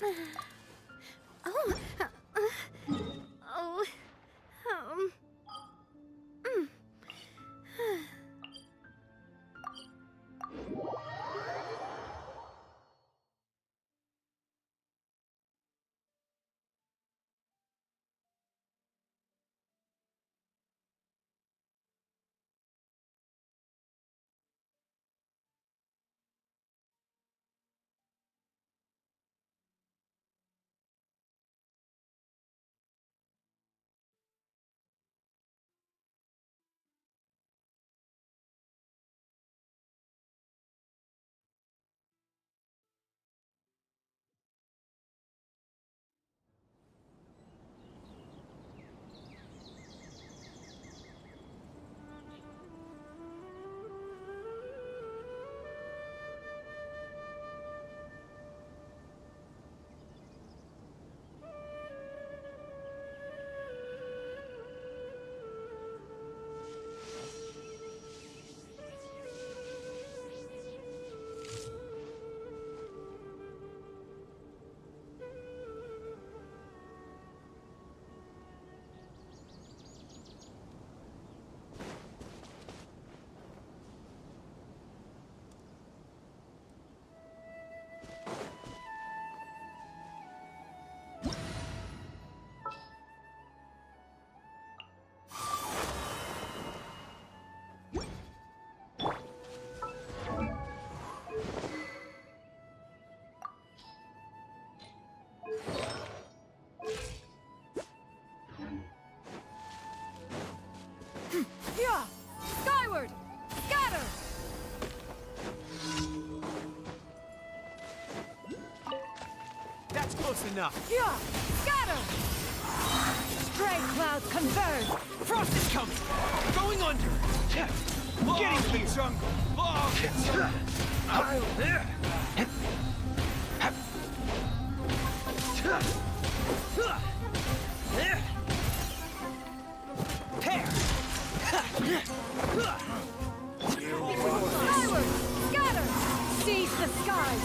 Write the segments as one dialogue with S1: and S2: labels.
S1: Oh. Oh. Um. Mm.
S2: Yeah! Skyward! Scatter!
S3: That's close enough.
S2: Yeah! Scatter! Stray clouds converge!
S3: Frost is coming! Going under! Getting to the jungle!
S2: Skyward! Scatter! Seize the skies!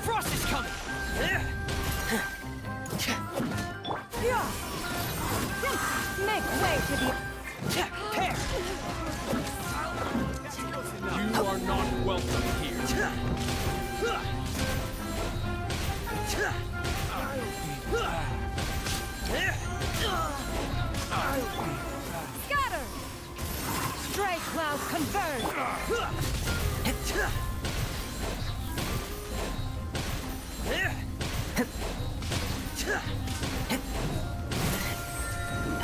S3: Frost is coming!
S2: Yeah! Make way to the...
S3: You are not welcome here.
S2: Scatter! Stray clouds converge!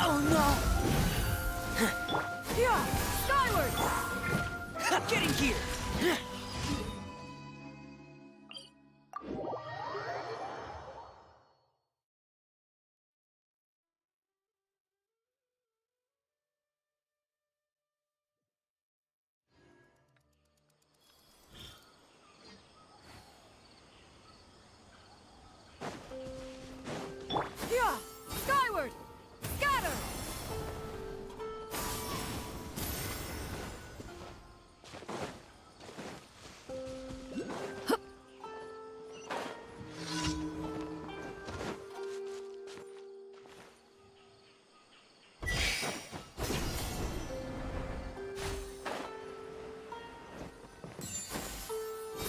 S2: Oh no! Yeah! Skyward!
S3: Getting here!
S2: Yeah! Skyward! Scatter!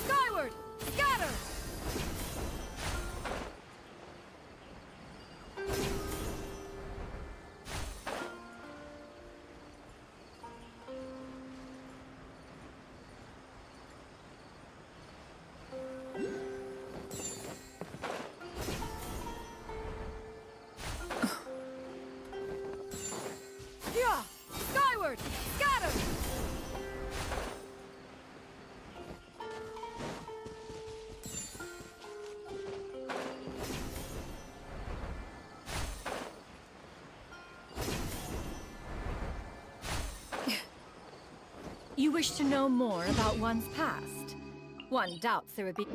S2: Skyward! Scatter! Yeah! Skyward! Scatter! You wish to know more about one's past? One doubts there would be...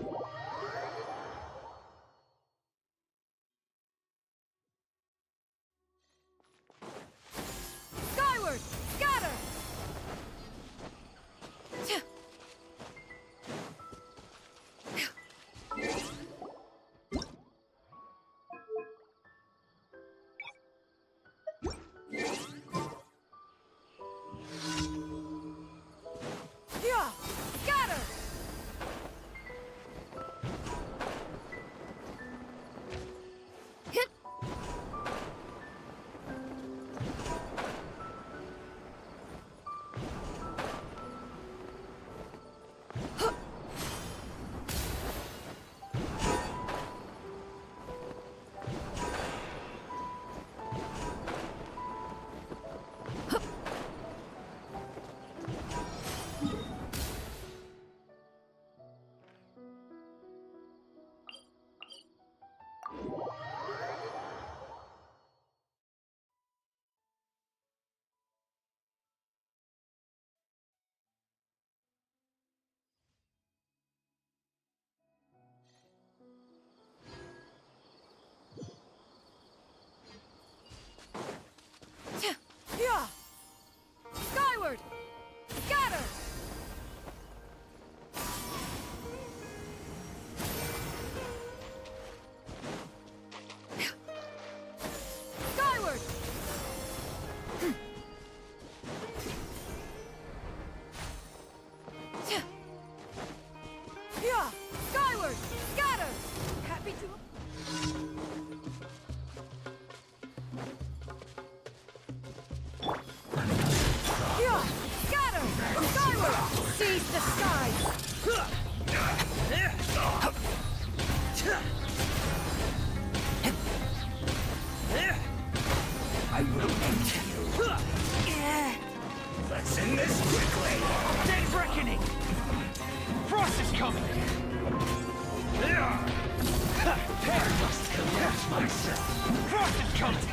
S3: Frost is coming!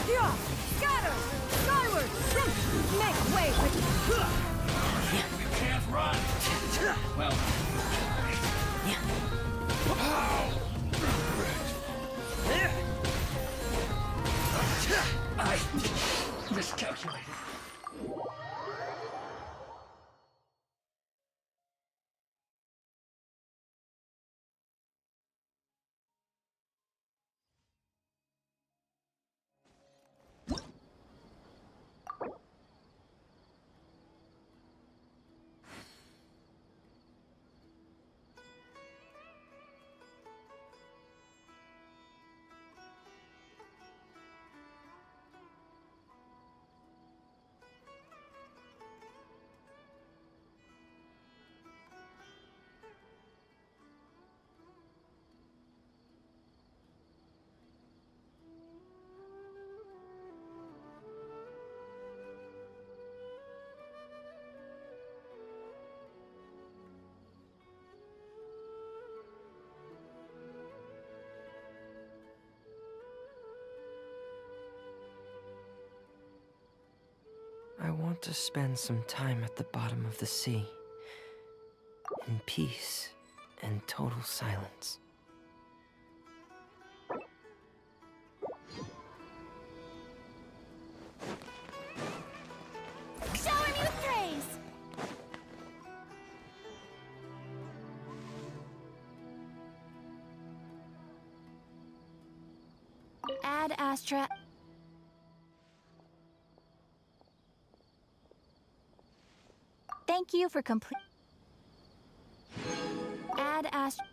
S2: Yeah! Scatter! Skyward! Make way with
S3: You can't run! Well... I miscalculated.
S4: I want to spend some time at the bottom of the sea, in peace and total silence.
S1: Shower me with praise! Ad Astra. Thank you for complete. Ad Astra.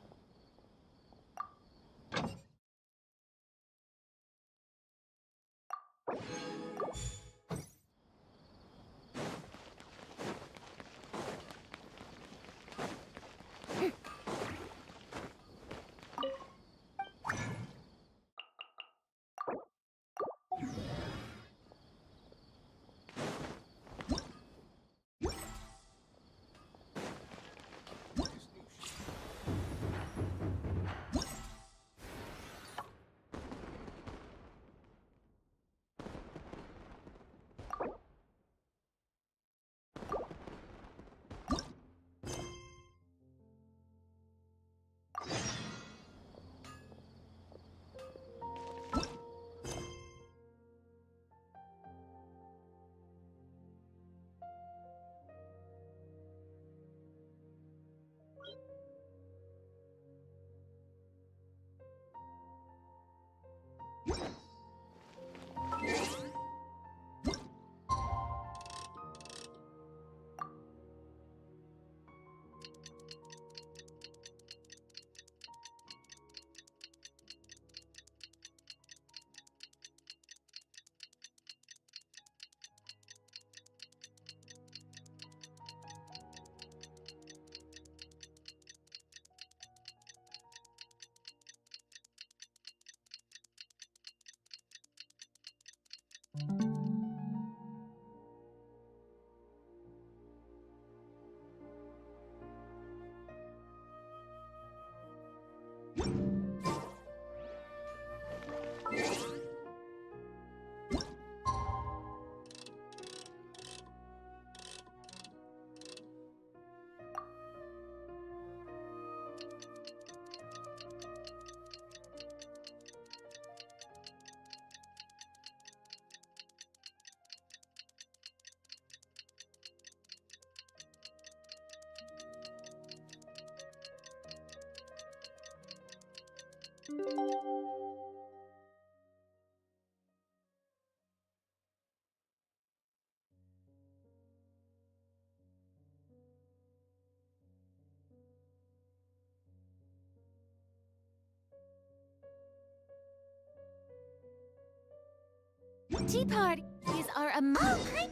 S1: Tea parties are a oh, great.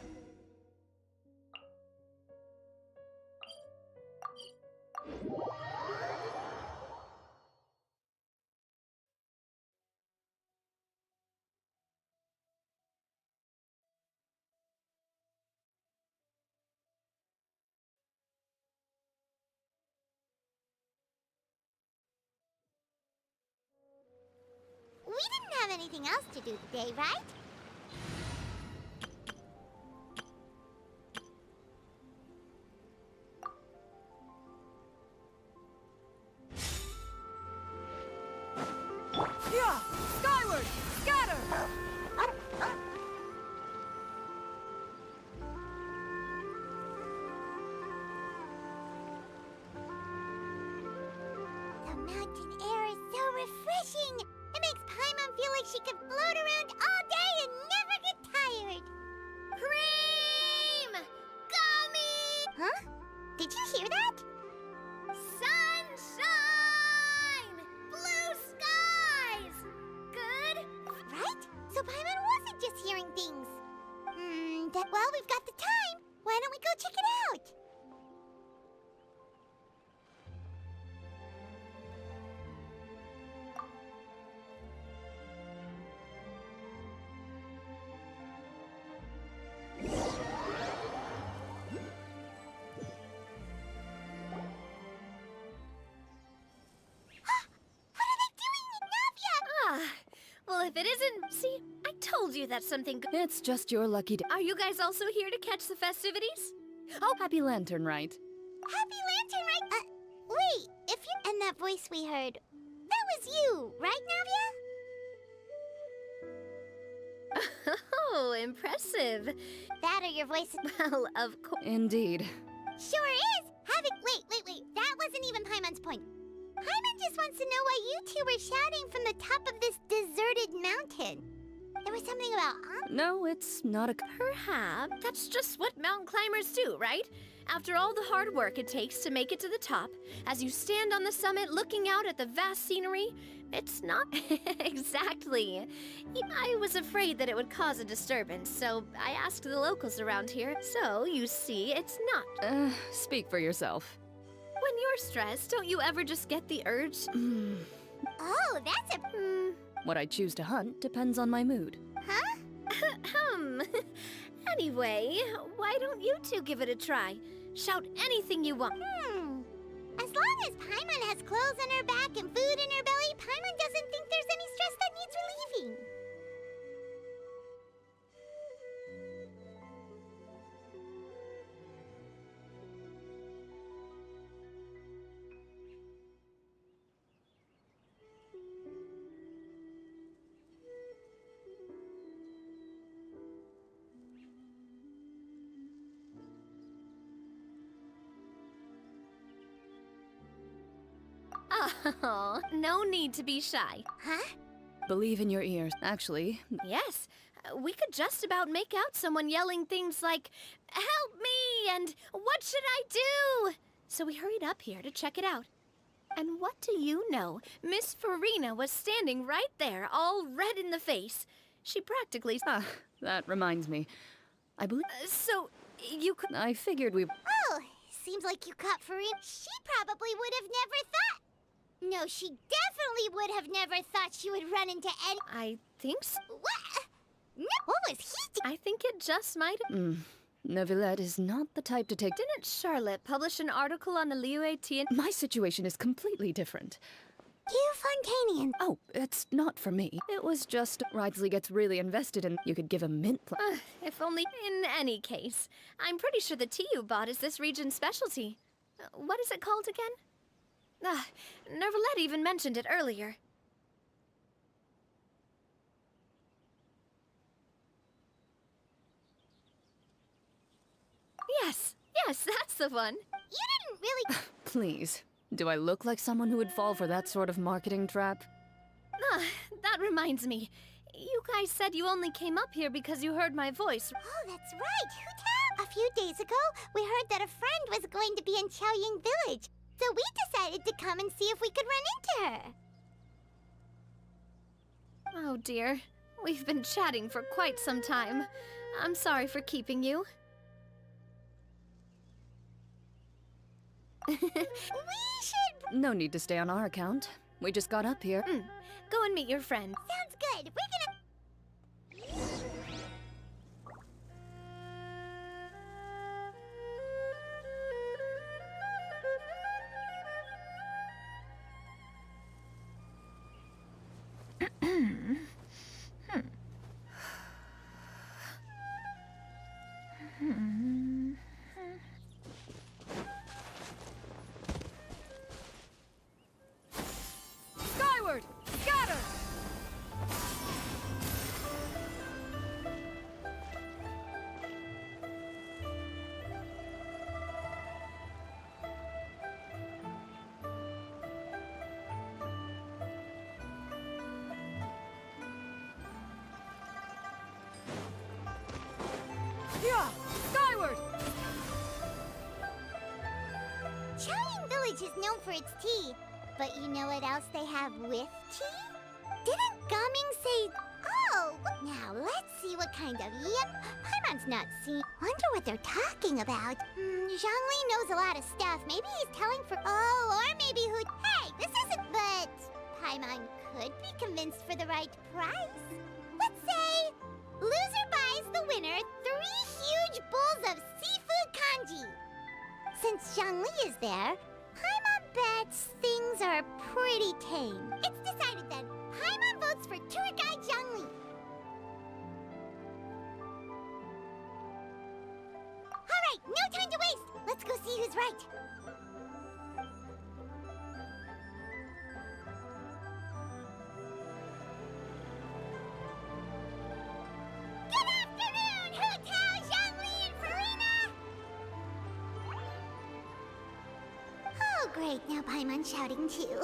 S5: have anything else to do today, right?
S2: Yeah! Skyward! Scatter!
S5: The mountain air is so refreshing. It makes Paimon feel like she could float around all day and never get tired. Cream! Gummy! Huh? Did you hear that? Sunshine! Blue skies! Good? Right? So Paimon wasn't just hearing things. Well, we've got the time. Why don't we go check it out?
S6: Well, if it isn't, see, I told you that's something good.
S2: It's just your lucky day.
S6: Are you guys also here to catch the festivities?
S2: Oh, happy lantern, right?
S5: Happy Lantern, right? Wait, if you... And that voice we heard, that was you, right, Navia?
S6: Oh, impressive.
S5: That or your voice...
S6: Well, of course.
S2: Indeed.
S5: Sure is! Wait. That wasn't even Paimon's point. Paimon just wants to know why you two were shouting from the top of this deserted mountain. There was something about...
S2: No, it's not a...
S6: Perhaps that's just what mountain climbers do, right? After all the hard work it takes to make it to the top, as you stand on the summit looking out at the vast scenery, it's not exactly. I was afraid that it would cause a disturbance, so I asked the locals around here. So, you see, it's not.
S2: Speak for yourself.
S6: When you're stressed, don't you ever just get the urge?
S5: Oh, that's a...
S2: What I choose to hunt depends on my mood.
S5: Huh?
S6: Anyway, why don't you two give it a try? Shout anything you want.
S5: As long as Paimon has clothes on her back and food in her belly, Paimon doesn't think there's any stress that needs relieving.
S6: Oh, no need to be shy.
S5: Huh?
S2: Believe in your ears. Actually,
S6: Yes, we could just about make out someone yelling things like, "Help me!" and "What should I do?" So we hurried up here to check it out. And what do you know? Miss Farina was standing right there, all red in the face. She practically...
S2: that reminds me. I believe...
S6: So, you could...
S2: I figured we...
S5: Oh, seems like you caught Farina. She probably would have never thought... No, she definitely would have never thought she would run into any...
S6: I think so.
S5: What? No, what was he
S6: I think it just might have...
S2: Neuvillette is not the type to take...
S6: Didn't Charlotte publish an article on the Liu-Etienne?
S2: My situation is completely different.
S5: You Fontanian.
S2: Oh, it's not for me. It was just Ridesley gets really invested in... You could give a mint...
S6: If only... In any case, I'm pretty sure the tea you bought is this region's specialty. What is it called again? Neuvillette even mentioned it earlier. Yes, that's the one.
S5: You didn't really...
S2: Please. Do I look like someone who would fall for that sort of marketing trap?
S6: That reminds me. You guys said you only came up here because you heard my voice.
S5: Oh, that's right. Who tell? A few days ago, we heard that a friend was going to be in Qiaoying Village. So we decided to come and see if we could run into her.
S6: Oh dear. We've been chatting for quite some time. I'm sorry for keeping you.
S5: We should...
S2: No need to stay on our account. We just got up here.
S6: Go and meet your friend.
S5: Sounds good. We're gonna...
S2: Yeah! Skyward!
S5: Chowing Village is known for its tea, but you know what else they have with tea? Didn't Gaming say... Oh, now let's see what kind of... Yep, Paimon's not seen. Wonder what they're talking about. Zhongli knows a lot of stuff. Maybe he's telling for... Oh, or maybe who... Hey, this isn't... But Paimon could be convinced for the right price. Let's say... Loser buys the winner 3 huge bowls of seafood kanji. Since Zhongli is there, Paimon bets things are pretty tame. It's decided then. Paimon votes for tour guide Zhongli. All right, no time to waste. Let's go see who's right. Good afternoon, Hu Tao, Zhongli, and Farina. Oh, great. Now Paimon's shouting too.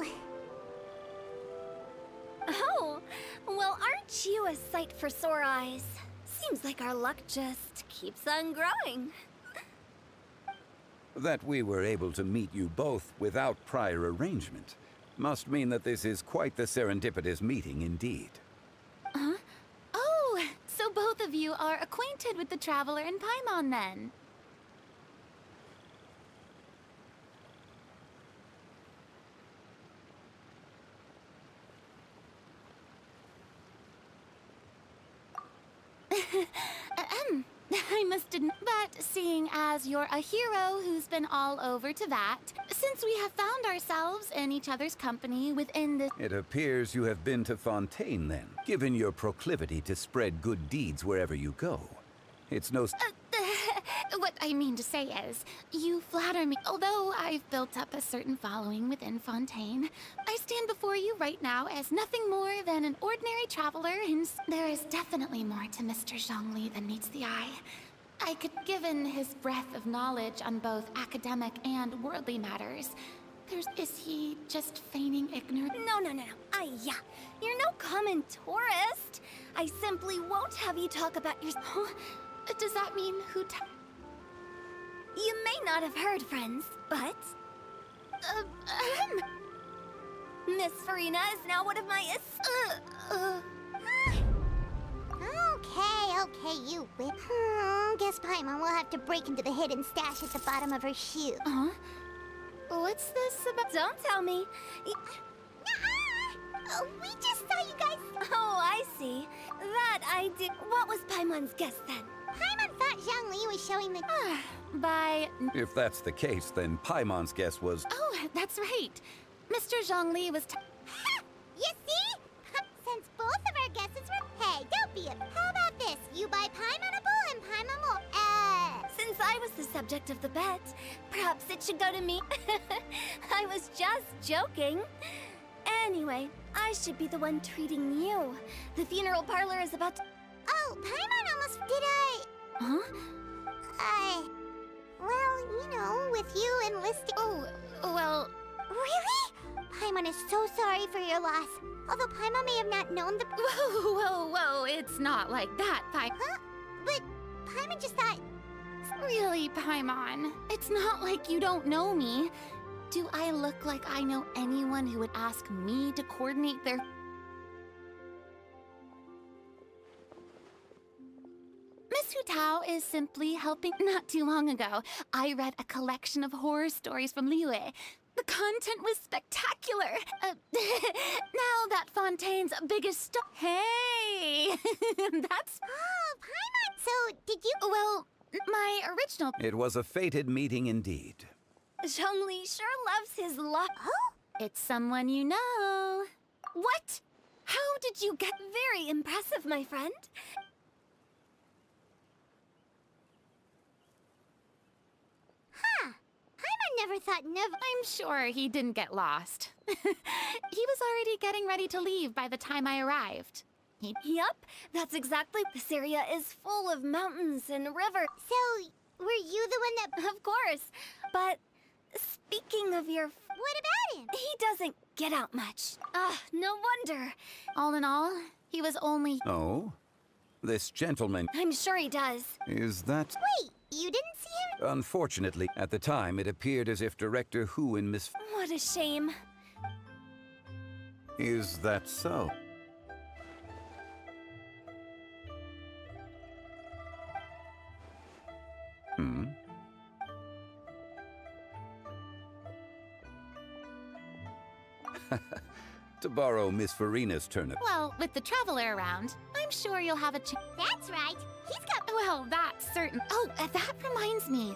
S6: Oh, well, aren't you a sight for sore eyes? Seems like our luck just keeps on growing.
S7: That we were able to meet you both without prior arrangement must mean that this is quite the serendipitous meeting indeed.
S1: Oh, so both of you are acquainted with the Traveler and Paimon then? I must admit, but seeing as you're a hero who's been all over to that, since we have found ourselves in each other's company within the...
S7: It appears you have been to Fontaine then, given your proclivity to spread good deeds wherever you go. It's no...
S1: What I mean to say is, you flatter me. Although I've built up a certain following within Fontaine, I stand before you right now as nothing more than an ordinary traveler, and there is definitely more to Mr. Zhongli than meets the eye. I could, given his breadth of knowledge on both academic and worldly matters, is he just feigning ignorance?
S6: No. Yeah. You're no common tourist. I simply won't have you talk about your...
S1: Does that mean
S6: You may not have heard, friends, but... Miss Farina is now one of my
S5: Okay, you whip. Guess Paimon will have to break into the hidden stash at the bottom of her shoe.
S1: What's this about?
S6: Don't tell me.
S5: We just saw you guys.
S6: Oh, I see. That I did. What was Paimon's guess then?
S5: Paimon thought Zhongli was showing the...
S1: By...
S7: If that's the case, then Paimon's guess was...
S1: Oh, that's right. Mr. Zhongli was
S5: You see? Since both of our guesses were... Hey, don't be a... How about this? You buy Paimon a bowl and Paimon will...
S6: Since I was the subject of the bet, perhaps it should go to me. I was just joking. Anyway, I should be the one treating you. The funeral parlor is about to...
S5: Oh, Paimon almost... Did I...
S1: Huh?
S5: Well, you know, with you enlisting...
S1: Oh, well...
S5: Really? Paimon is so sorry for your loss. Although Paimon may have not known the...
S1: Whoa, it's not like that,
S5: Huh? But Paimon just thought...
S1: Really, Paimon, it's not like you don't know me. Do I look like I know anyone who would ask me to coordinate their... Miss Hu Tao is simply helping. Not too long ago, I read a collection of horror stories from Liyue. The content was spectacular. Now that Fontaine's biggest Hey! That's...
S5: Oh, Paimon! So, did you...
S1: Well, my original...
S7: It was a fated meeting indeed.
S6: Zhongli sure loves his luck.
S5: Oh?
S1: It's someone you know.
S6: What? How did you get... Very impressive, my friend.
S5: Huh. Paimon never thought
S1: I'm sure he didn't get lost. He was already getting ready to leave by the time I arrived.
S6: Yup, that's exactly... This area is full of mountains and rivers.
S5: So, were you the one that...
S6: Of course, but speaking of your...
S5: What about him?
S6: He doesn't get out much. Ah, no wonder.
S1: All in all, he was only...
S7: Oh? This gentleman,
S6: I'm sure he does.
S7: is that...
S5: Wait, you didn't see him?
S7: Unfortunately, at the time, it appeared as if Director Hu and Miss...
S6: What a shame.
S7: Is that so? Hmm? To borrow Miss Farina's turnip.
S1: Well, with the traveler around, I'm sure you'll have a chance.
S5: That's right. He's got...
S1: Well, that's certain. Oh, that reminds me.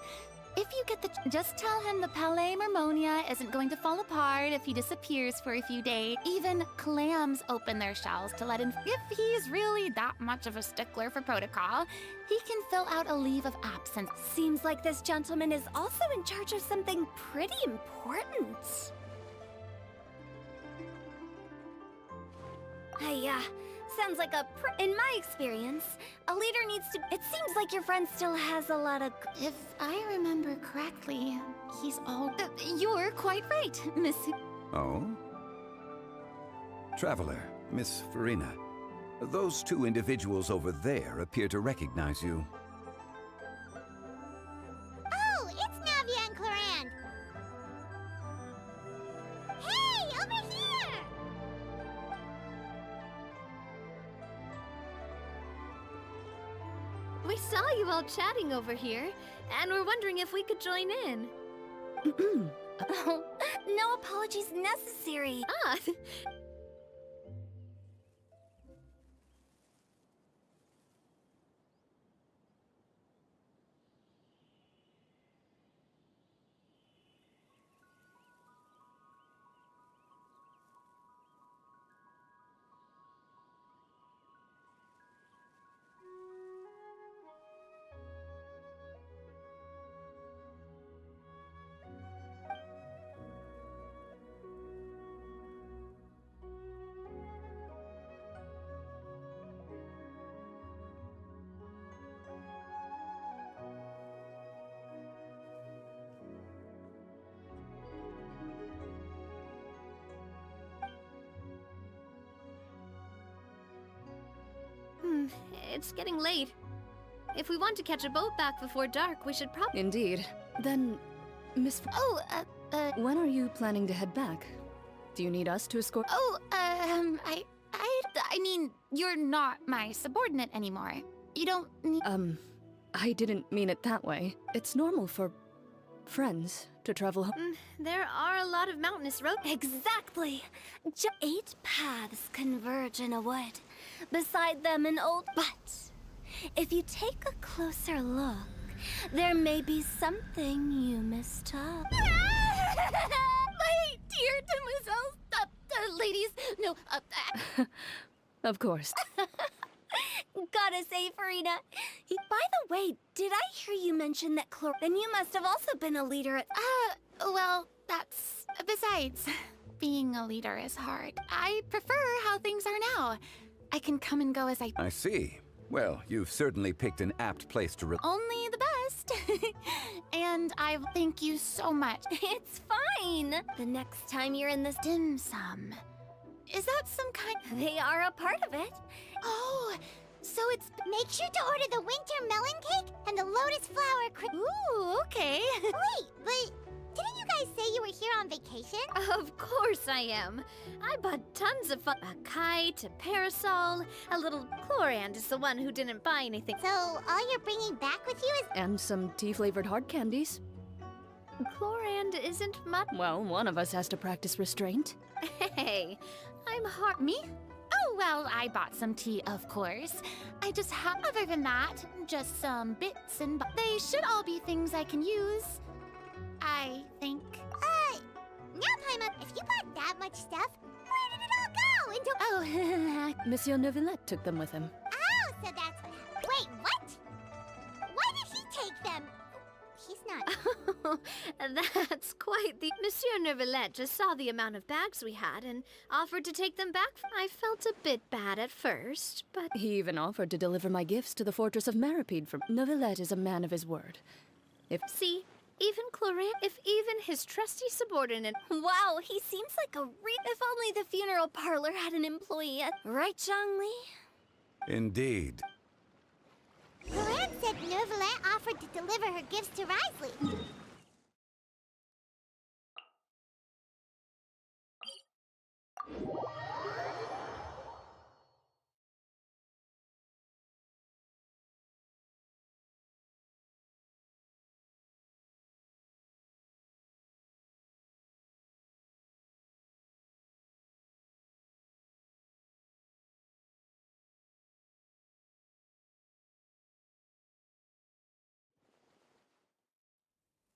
S1: If you get the... Just tell him the Palais Mermonia isn't going to fall apart if he disappears for a few days. Even clams open their shells to let him... If he's really that much of a stickler for protocol, he can fill out a leave of absence.
S6: Seems like this gentleman is also in charge of something pretty important. Sounds like in my experience, a leader needs to... It seems like your friend still has a lot of...
S1: If I remember correctly, he's all... you're quite right, Miss...
S7: Oh? Traveler, Miss Farina. Those two individuals over there appear to recognize you.
S5: Oh, it's Navia and Clorand. Hey, over here!
S6: We saw you all chatting over here, and we're wondering if we could join in.
S5: Oh, no apologies necessary.
S6: Ah, it's getting late. If we want to catch a boat back before dark, we should probably...
S2: Indeed. Then, Miss...
S1: Oh,
S2: When are you planning to head back? Do you need us to escort...
S1: I mean, you're not my subordinate anymore. You don't need...
S2: I didn't mean it that way. It's normal for friends to travel home.
S6: There are a lot of mountainous roads.
S5: Exactly. 8 paths converge in a wood. Beside them an old... But if you take a closer look, there may be something you mistook.
S1: My dear demoiselles, ladies, no,
S2: Of course.
S5: Gotta say, Farina. By the way, did I hear you mention that Then you must have also been a leader at...
S1: well, that's... Besides, being a leader is hard. I prefer how things are now. I can come and go as I...
S7: I see. Well, you've certainly picked an apt place to...
S1: Only the best. And I thank you so much.
S5: It's fine. The next time you're in this...
S1: Dim sum. Is that some kind...
S5: They are a part of it.
S1: Oh, so it's...
S5: Make sure to order the winter melon cake and the lotus flower
S1: Ooh, okay.
S5: Wait, but didn't you guys say you were here on vacation?
S6: Of course I am. I bought tons of fun. A kite, a parasol, a little... Clorand is the one who didn't buy anything.
S5: So all you're bringing back with you is...
S2: And some tea-flavored hard candies.
S6: Clorand isn't much...
S2: Well, one of us has to practice restraint.
S6: Hey, I'm hard...
S1: Me? Oh, well, I bought some tea, of course. I just have... Other than that, just some bits and... They should all be things I can use. I think.
S5: Now Paimon, if you bought that much stuff, where did it all go? Into...
S1: Oh,
S2: Monsieur Neuvillette took them with him.
S5: Oh, so that's what happened. Wait, what? Why did he take them? He's not...
S6: That's quite the... Monsieur Neuvillette just saw the amount of bags we had and offered to take them back. I felt a bit bad at first, but...
S2: He even offered to deliver my gifts to the fortress of Maripede for... Neuvillette is a man of his word.
S6: See? Even Clorand, if even his trusty subordinate...
S5: Wow, he seems like a If only the funeral parlor had an employee. Right, Zhongli?
S7: Indeed.
S5: Loran said Nervalet offered to deliver her gifts to Risley.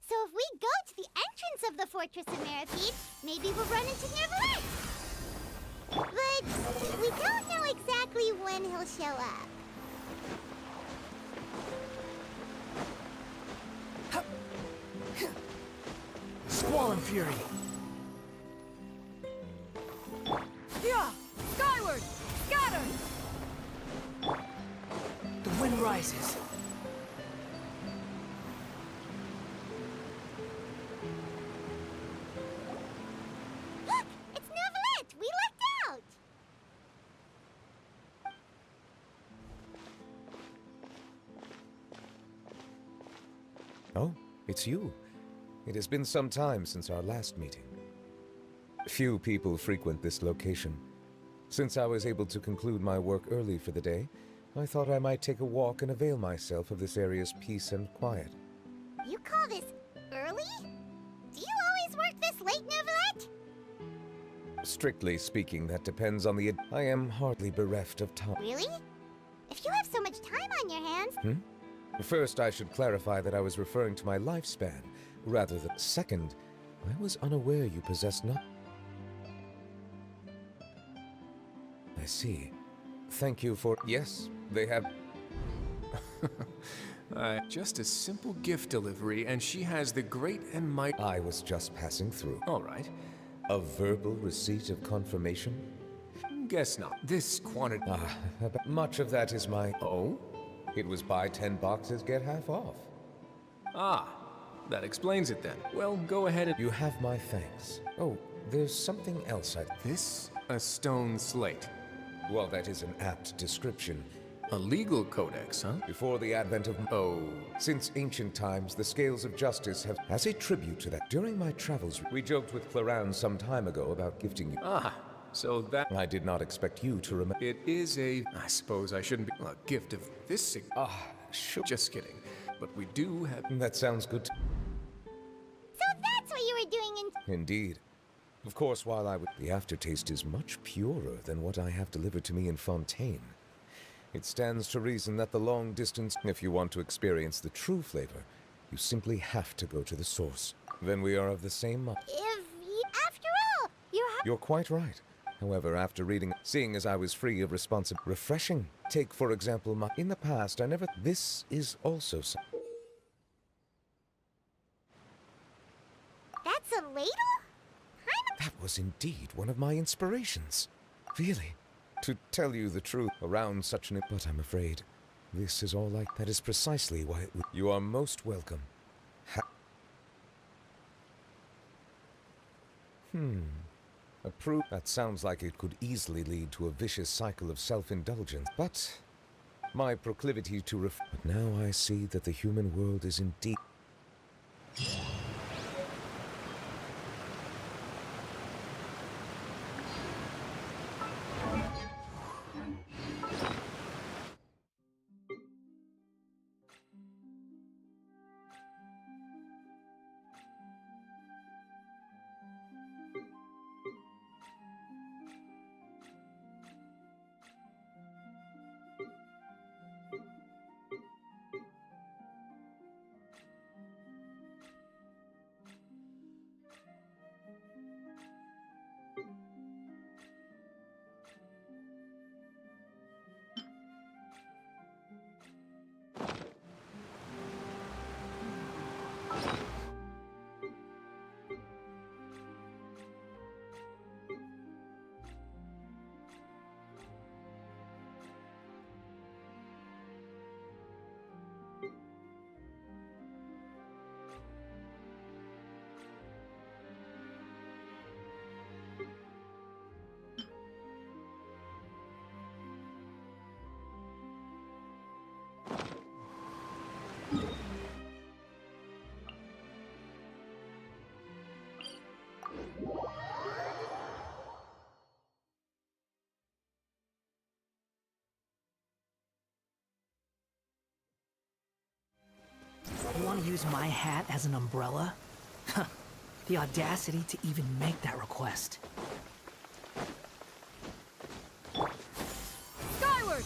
S5: So if we go to the entrance of the Fortress of Meripede, maybe we'll run into Nervalet. But we don't know exactly when he'll show up.
S3: Squall and Fury!
S2: Yeah! Skyward! Scatter!
S3: The wind rises.
S5: Look! It's Nervalet! We lucked out!
S8: Oh, it's you. It has been some time since our last meeting. Few people frequent this location. Since I was able to conclude my work early for the day, I thought I might take a walk and avail myself of this area's peace and quiet.
S5: You call this early? Do you always work this late, Nervalet?
S8: Strictly speaking, that depends on the... I am hardly bereft of time.
S5: Really? If you have so much time on your hands...
S8: First, I should clarify that I was referring to my lifespan, rather than... Second, I was unaware you possessed not... I see. Thank you for... Yes, they have...
S3: Just a simple gift delivery, and she has the great and might...
S8: I was just passing through.
S3: All right.
S8: A verbal receipt of confirmation?
S3: Guess not. This quantity...
S8: Much of that is my...
S3: Oh?
S8: It was buy 10 boxes, get half off.
S3: Ah, that explains it then. Well, go ahead and...
S8: You have my thanks. Oh, there's something else I...
S3: This? A stone slate.
S8: Well, that is an apt description.
S3: A legal codex, huh?
S8: Before the advent of...
S3: Oh.
S8: Since ancient times, the scales of justice have... As a tribute to that, during my travels, we joked with Claran some time ago about gifting you...
S3: Ah, so that...
S8: I did not expect you to remember...
S3: It is a... I suppose I shouldn't be... A gift of this
S8: Sure.
S3: Just kidding. But we do have...
S8: That sounds good.
S5: So that's what you were doing in...
S8: Indeed. Of course, while I would... The aftertaste is much purer than what I have delivered to me in Fontaine. It stands to reason that the long distance... If you want to experience the true flavor, you simply have to go to the source. Then we are of the same mind.
S5: After all,
S8: You're quite right. However, after reading... Seeing as I was free of responsibility... Refreshing. Take, for example, my... In the past, I never... This is also some...
S5: That's a ladle?
S8: That was indeed one of my inspirations. Really. To tell you the truth, around such an... But I'm afraid, this is all like... That is precisely why it would... You are most welcome. A proof... That sounds like it could easily lead to a vicious cycle of self-indulgence, but... My proclivity to But now I see that the human world is indeed...
S9: use my hat as an umbrella? Huh. The audacity to even make that request.
S2: Skyward!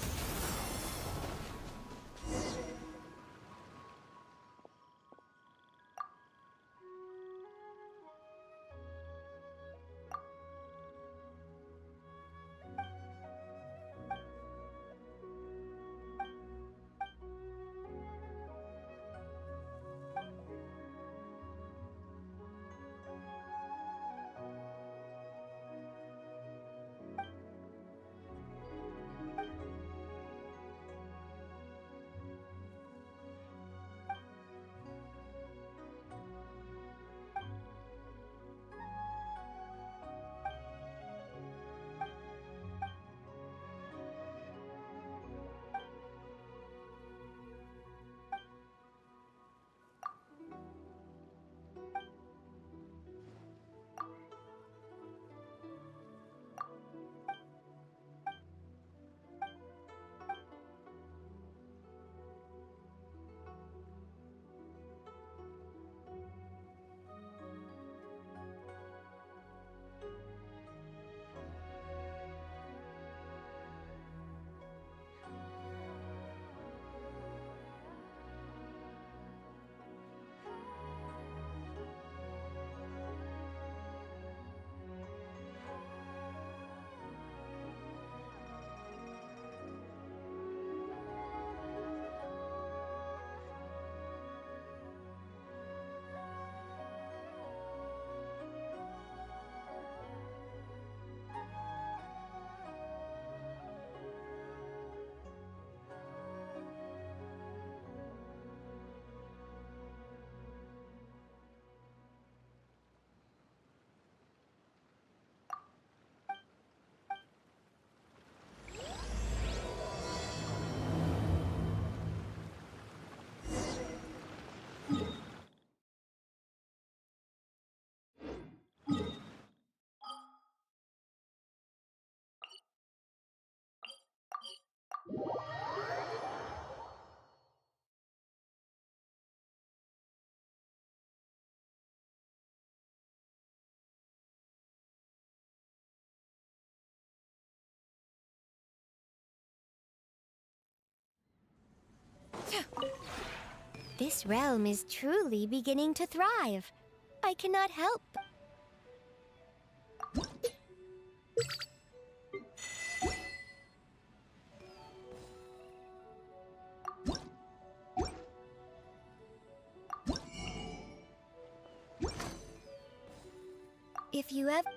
S5: This realm is truly beginning to thrive. I cannot help. If you ever...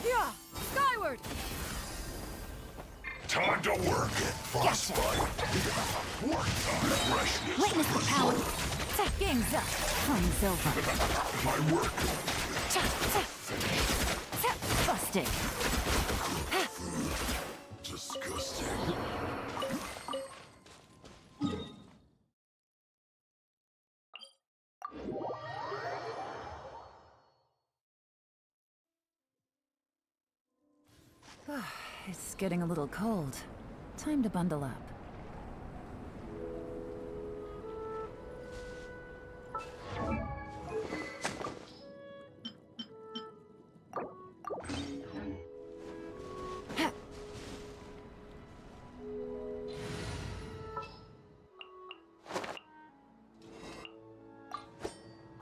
S2: Yeah! Skyward!
S10: Time to work it, frostbite. Work time, freshness.
S1: Witness the power. Game's up. Time's over.
S10: My work.
S1: Busted.
S10: Disgusting.
S11: It's getting a little cold. Time to bundle up.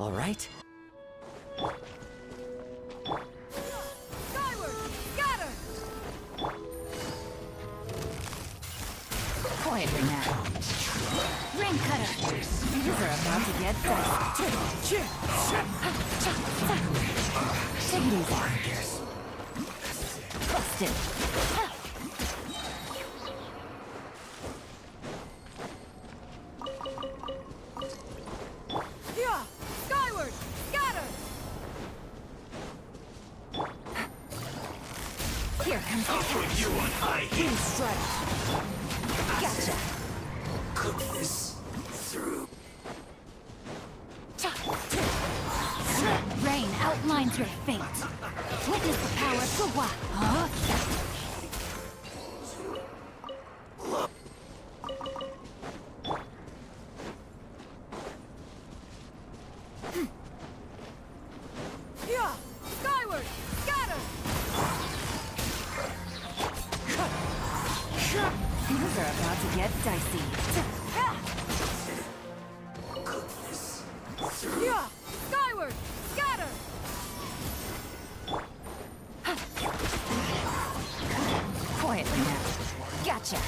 S4: All right?
S11: Skyward! Scatter! Quietly now. Ring cutter! These are about to get dicey. Take it easy. Busted. Yeah! Skyward! Scatter! Here comes the catch.
S10: You on high
S11: Wing strike. Gotcha.
S10: cook this through.
S1: Rain outlines your fate. Witness the power of Suwa. Huh?
S11: Yeah! Skyward! Scatter! Things are about to get dicey.
S10: Cook this through.
S11: Yeah! Skyward! Scatter! Quietly now. Gotcha.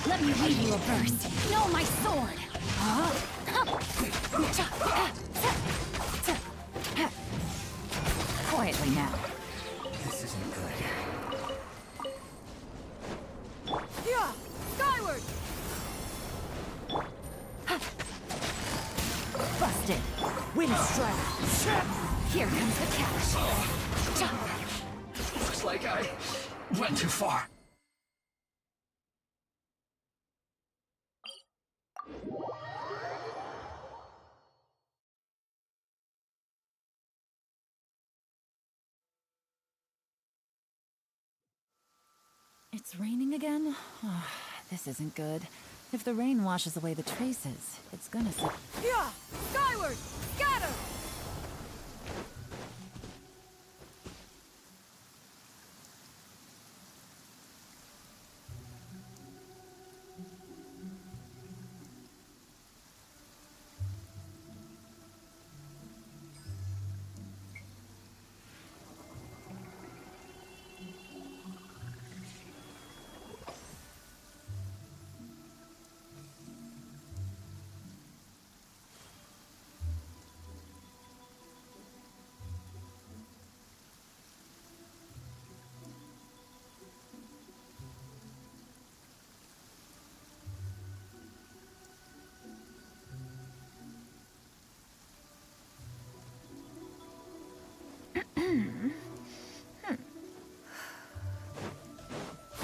S1: Let me read you a verse. Know my sword. Huh?
S11: Quietly now.
S4: This isn't good.
S11: Yeah! Skyward! Busted. Wind strike. Here comes the catch.
S10: Looks like I went too far.
S11: It's raining again? Oh, this isn't good. If the rain washes away the traces, it's gonna... Yeah! Skyward! Scatter!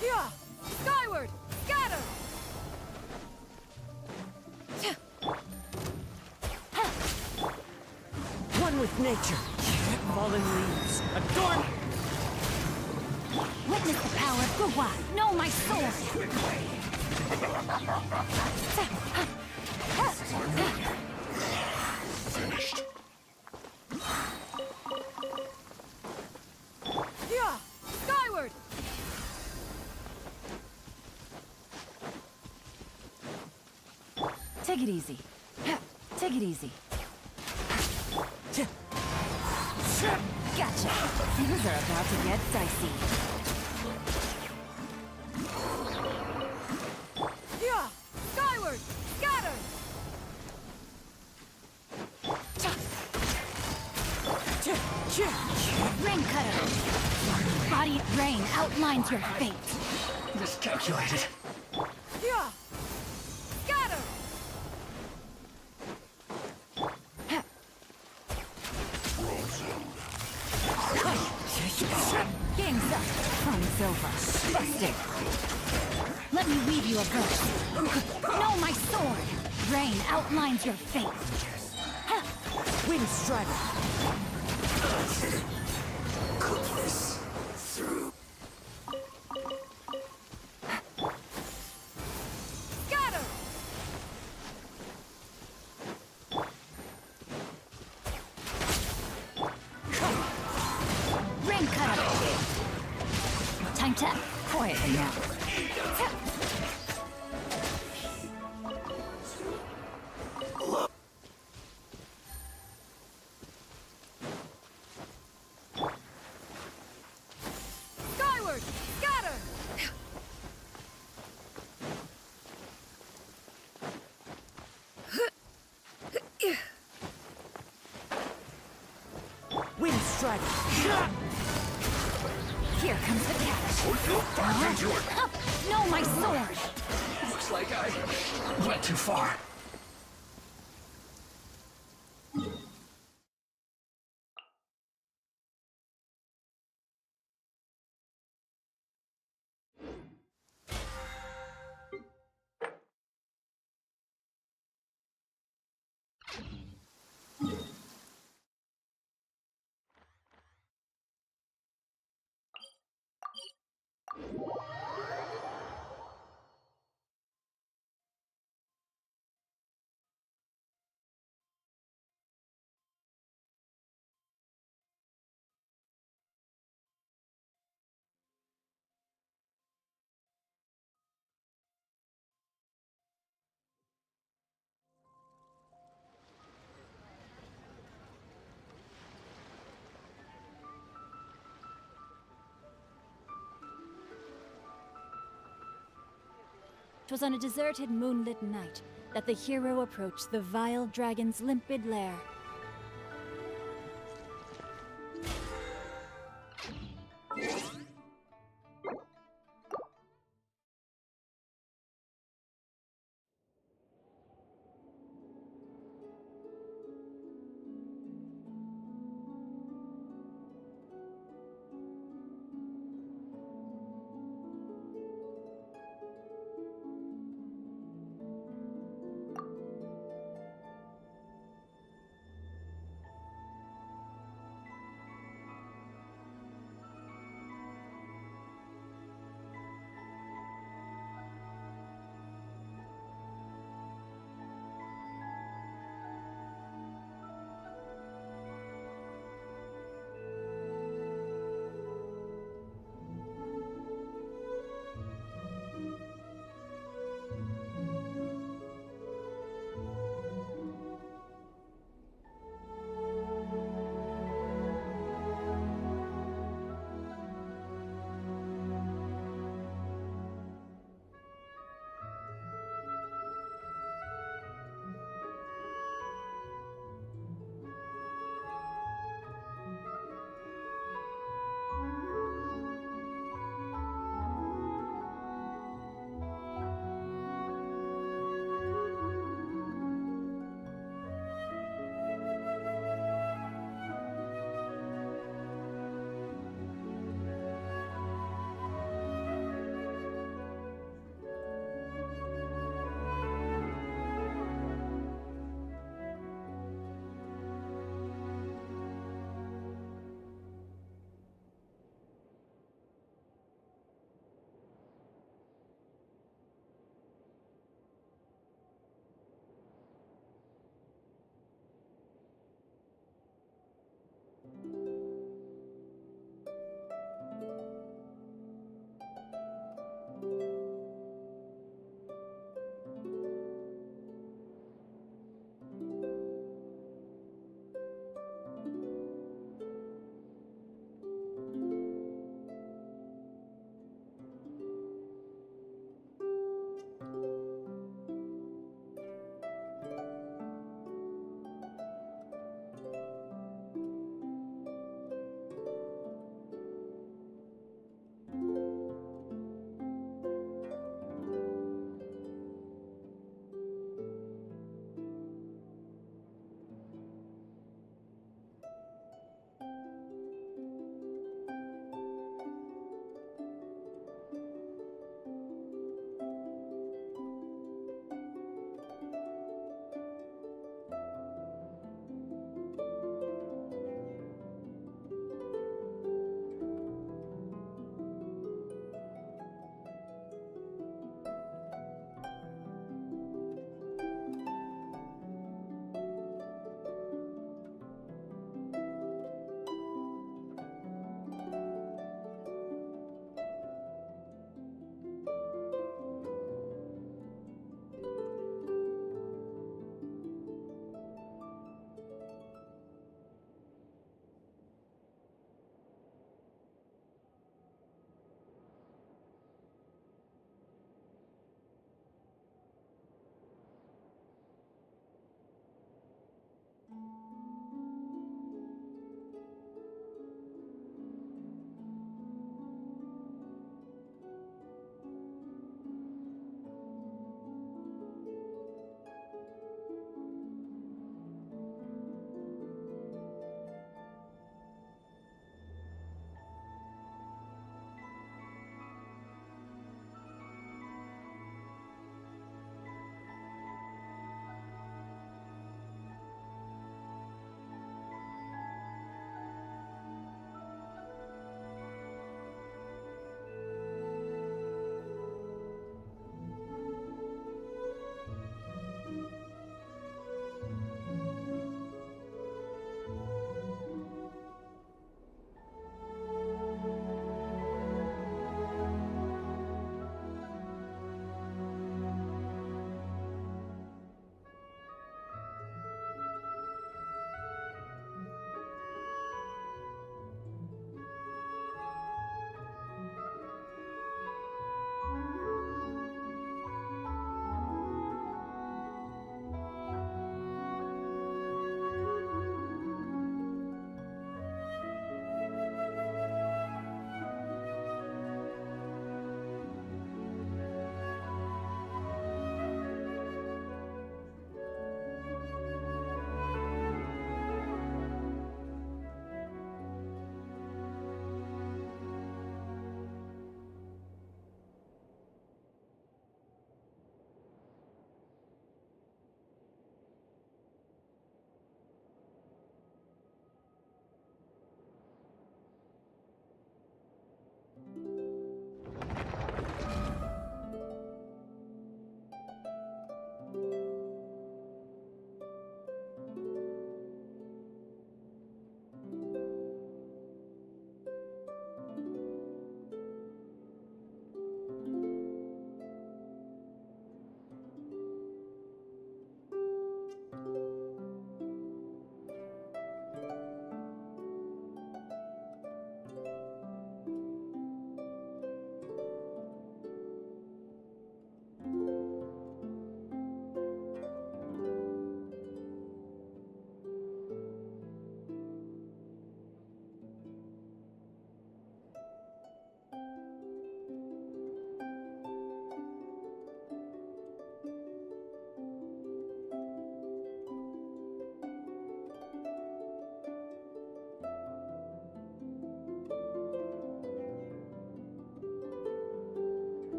S11: Yeah! Skyward! Scatter!
S4: One with nature. Fallen leaves. Adorn!
S1: Witness the power of Suwa. Know my sword.
S10: Finished.
S11: Yeah! Skyward! Take it easy. Take it easy. Gotcha. Things are about to get dicey. Yeah! Skyward! Scatter!
S1: Ring cutter. Body rain outlines your fate.
S10: Miscalculated.
S11: Yeah! Scatter! Game's up. Fun's over. Busted.
S1: Let me read you a verse. Know my sword. Rain outlines your fate.
S4: Wind strider.
S10: Cook this through.
S11: Scatter!
S1: Ring cutter. Time to
S11: Quietly now. dragon. Here comes the catch. No, my sword!
S10: Looks like I went too far.
S11: Twas on a deserted moonlit night that the hero approached the vile dragon's limpid lair.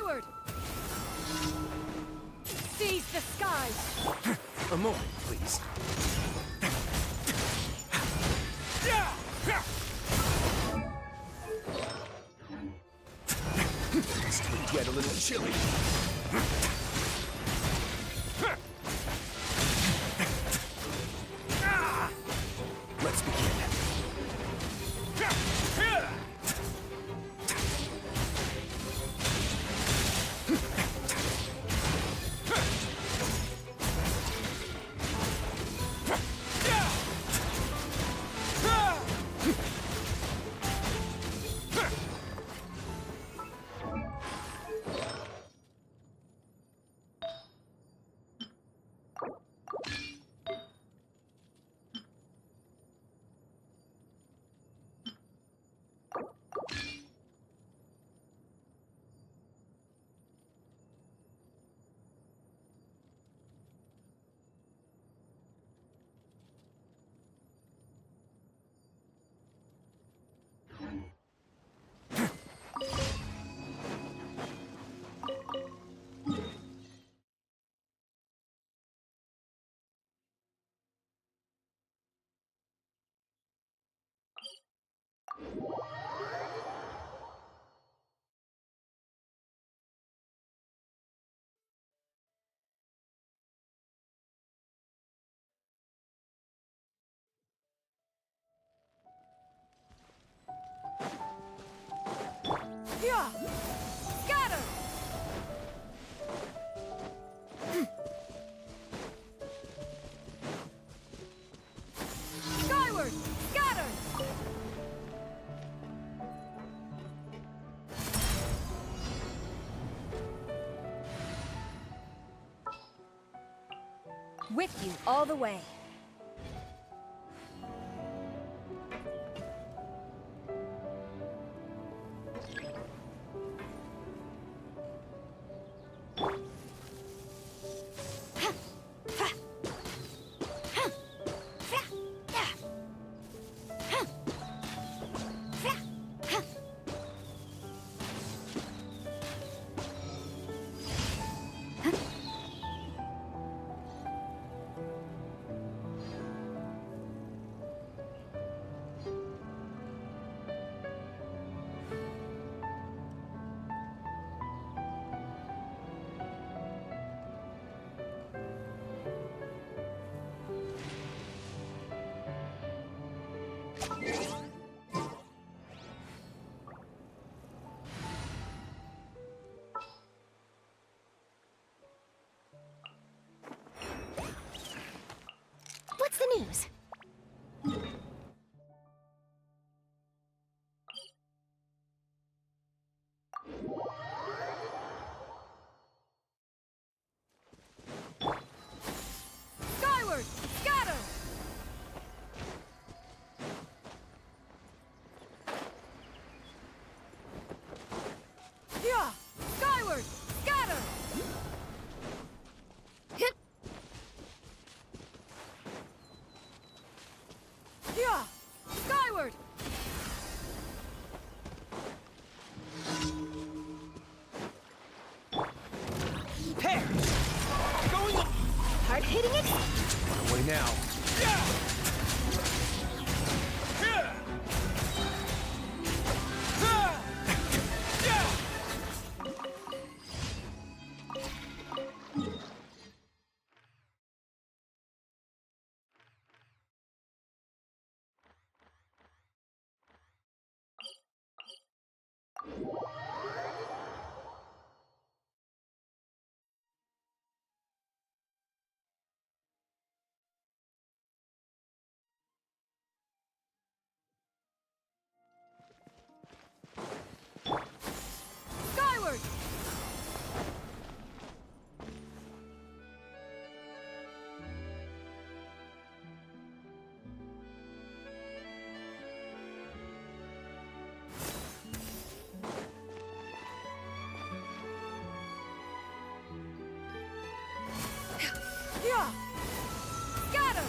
S2: Skyward! Seize the skies!
S3: A moment, please. This could get a little chilly. Let's begin.
S2: Yeah! Scatter! Skyward! Scatter!
S11: With you all the way.
S5: What's the news?
S2: Skyward! Scatter! Yeah! Skyward! Scatter! Yeah! Skyward!
S3: Hey! Going on!
S5: Hard hitting it?
S3: Away now.
S2: Skyward! Yeah! Scatter!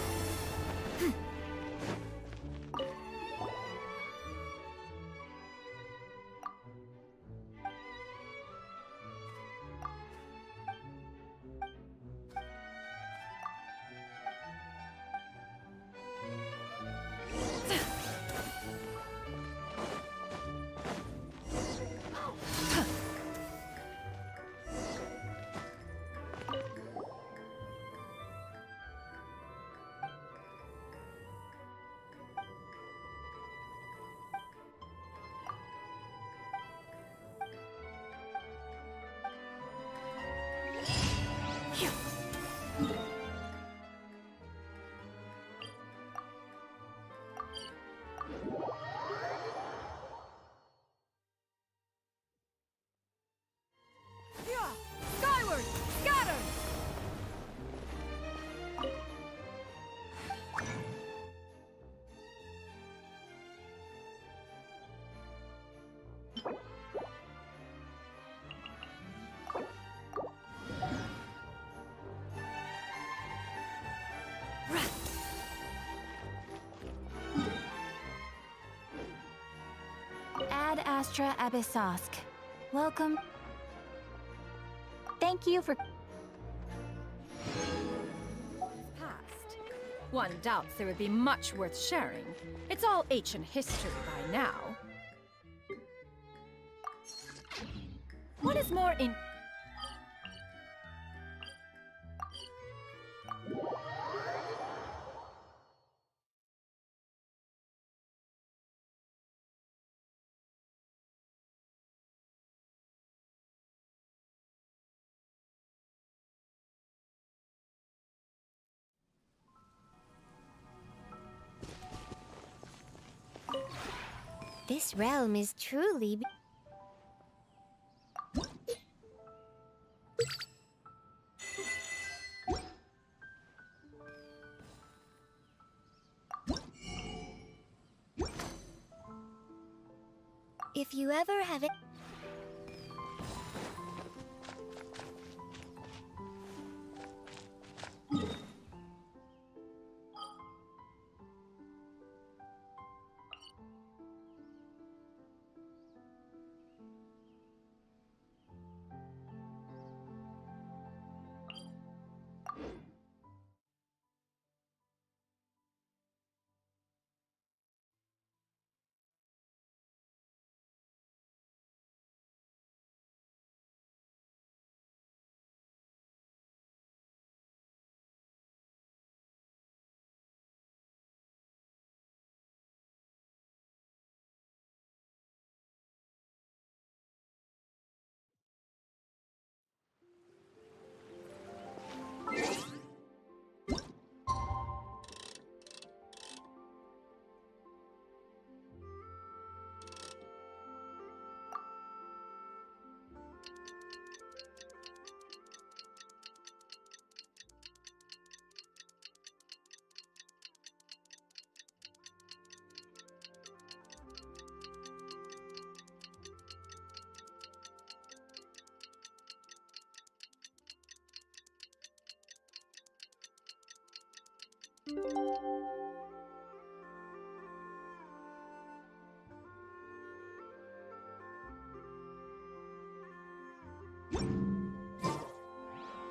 S11: Ad Astra Abyssosk. Welcome. Thank you for...
S12: Past. One doubts there would be much worth sharing. It's all ancient history by now. What is more in...
S5: This realm is truly... If you ever have it...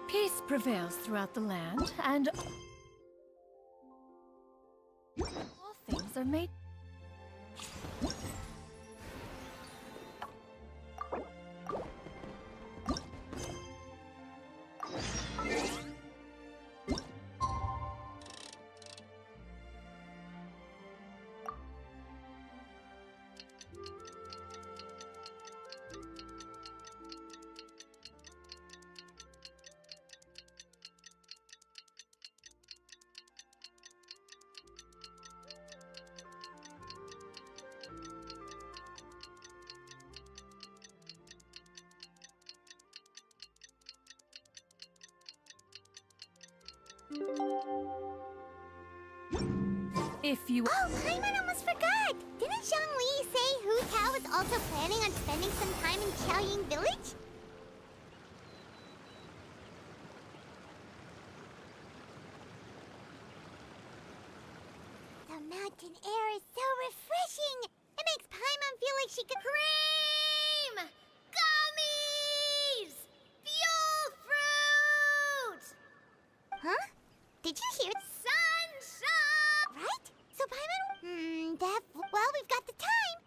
S12: Peace prevails throughout the land, and... all things are made... If you...
S5: Oh, Paimon almost forgot! Didn't Zhongli say Hu Tao was also planning on spending some time in Qiaoying Village? The mountain air is so refreshing! It makes Paimon feel like she could...
S6: Cream! Gummies! Fuel fruit!
S5: Huh? Did you hear?
S6: Sunshine!
S5: Right? So Paimon... well, we've got the time!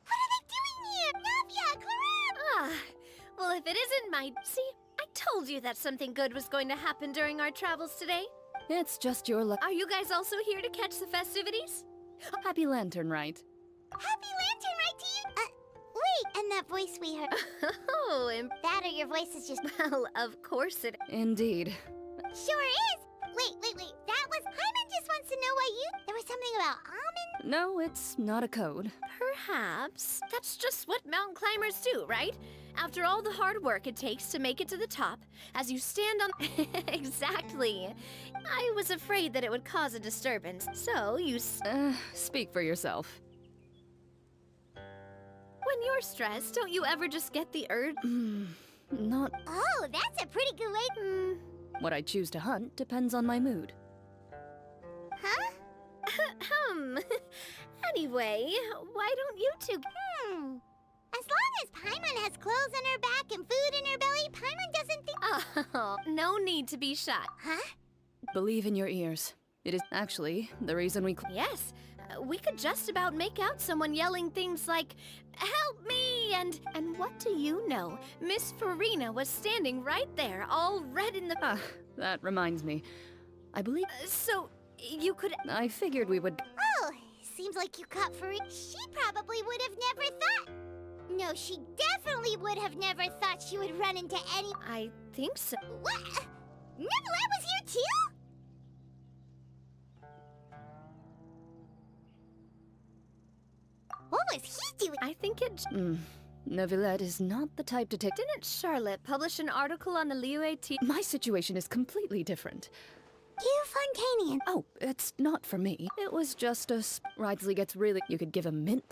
S5: What are they doing here? Navia, Clara!
S6: Ah, well, if it isn't my... See, I told you that something good was going to happen during our travels today.
S2: It's just your luck.
S6: Are you guys also here to catch the festivities?
S2: Happy Lantern, right?
S5: Happy Lantern, right to you? Wait, and that voice we heard.
S6: Oh,
S5: That or your voice is just...
S6: well, of course it...
S2: Indeed.
S5: Sure is! Wait. That was... Paimon just wants to know why you... There was something about almond...
S2: No, it's not a code.
S6: Perhaps. That's just what mountain climbers do, right? After all the hard work it takes to make it to the top, as you stand on... Exactly. I was afraid that it would cause a disturbance, so you...
S2: Speak for yourself.
S6: When you're stressed, don't you ever just get the urge?
S2: Not...
S5: Oh, that's a pretty good way...
S2: What I choose to hunt depends on my mood.
S5: Huh?
S6: Anyway, why don't you two...
S5: As long as Paimon has clothes on her back and food in her belly, Paimon doesn't think...
S6: Oh, no need to be shy.
S5: Huh?
S2: Believe in your ears. It is actually the reason we...
S6: Yes, we could just about make out someone yelling things like, "Help me!" and what do you know? Miss Farina was standing right there, all red in the...
S2: Ah, that reminds me. I believe...
S6: So, you could...
S2: I figured we would...
S5: Oh, seems like you caught Farina. She probably would have never thought... No, she definitely would have never thought she would run into any...
S6: I think so.
S5: What? Neverland was here too? What was he doing?
S6: I think it...
S2: Neuvillette is not the type to take...
S6: Didn't Charlotte publish an article on the Liyue Tea?
S2: My situation is completely different.
S5: You Fontainian.
S2: Oh, it's not for me. It was just a... Ridesley gets really... You could give a mint.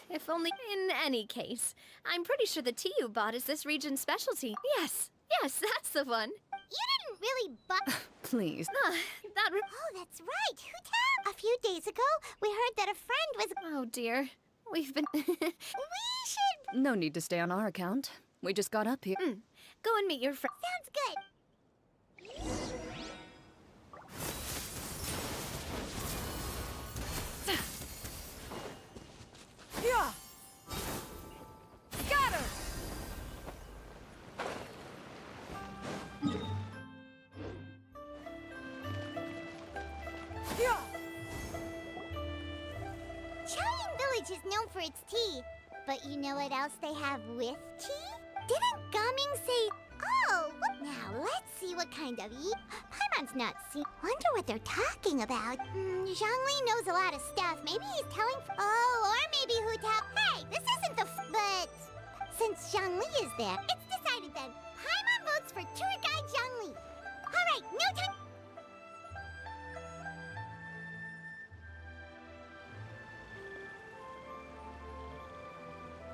S6: If only... In any case, I'm pretty sure the tea you bought is this region's specialty. Yes, that's the one.
S5: You didn't really buy...
S2: Please.
S5: Oh, that's right. Who tell? A few days ago, we heard that a friend was...
S6: Oh, dear. We've been...
S5: We should...
S2: No need to stay on our account. We just got up here.
S6: Go and meet your friend.
S5: Sounds good.
S11: Yeah! Scatter! Yeah!
S5: Chilian Village is known for its tea, but you know what else they have with tea? Didn't Gaming say... Oh, now let's see what kind of Paimon's not see. Wonder what they're talking about. Zhongli knows a lot of stuff. Maybe he's telling... Oh, or maybe Hu Tao... Hey, this isn't the... But since Zhongli is there, it's decided then. Paimon votes for tour guide Zhongli. All right, no time...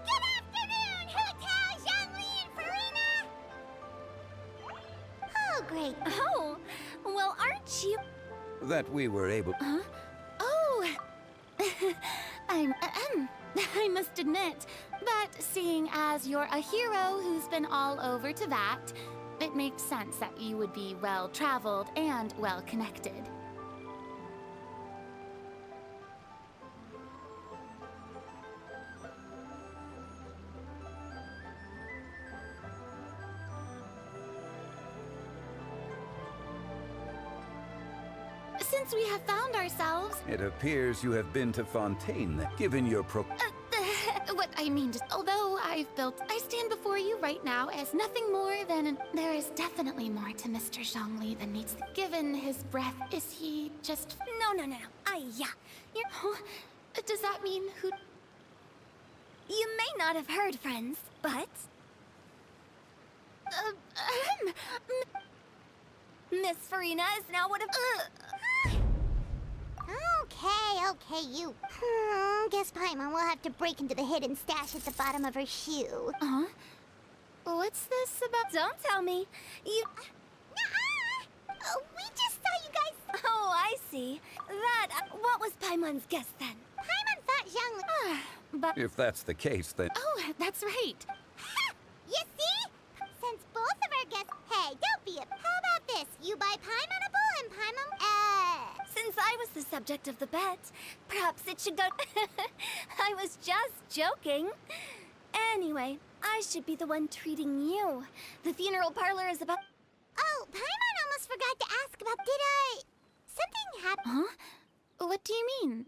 S5: Good afternoon, Hu Tao, Zhongli, and Farina! Oh, great.
S6: Oh, well, aren't you...
S7: That we were able...
S1: Huh? Oh! I must admit, but seeing as you're a hero who's been all over to that, it makes sense that you would be well-traveled and well-connected. Since we have found ourselves...
S7: It appears you have been to Fontaine, given your
S1: what I mean, although I've built... I stand before you right now as nothing more than there is definitely more to Mr. Zhongli than meets... Given his breath, is he just...
S5: No. Yeah.
S1: Does that mean who...
S5: You may not have heard, friends, but... Miss Farina is now one of... Okay, you. Guess Paimon will have to break into the hidden stash at the bottom of her shoe.
S1: Huh? What's this about?
S5: Don't tell me. You... we just saw you guys... Oh, I see. What was Paimon's guess then? Paimon thought Zhang...
S1: But...
S7: If that's the case, then...
S1: Oh, that's right.
S5: You see? Since both of our guests... Hey, don't be a... How about this? You buy Paimon a bowl and Paimon... Since I was the subject of the bet, perhaps it should go... I was just joking. Anyway, I should be the one treating you. The funeral parlor is about... Oh, Paimon almost forgot to ask about... Did I... Something happened...
S1: Huh? What do you mean?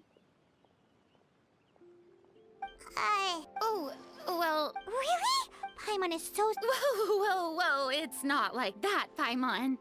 S1: Oh, well...
S5: Really? Paimon is so...
S1: Whoa, it's not like that, Paimon.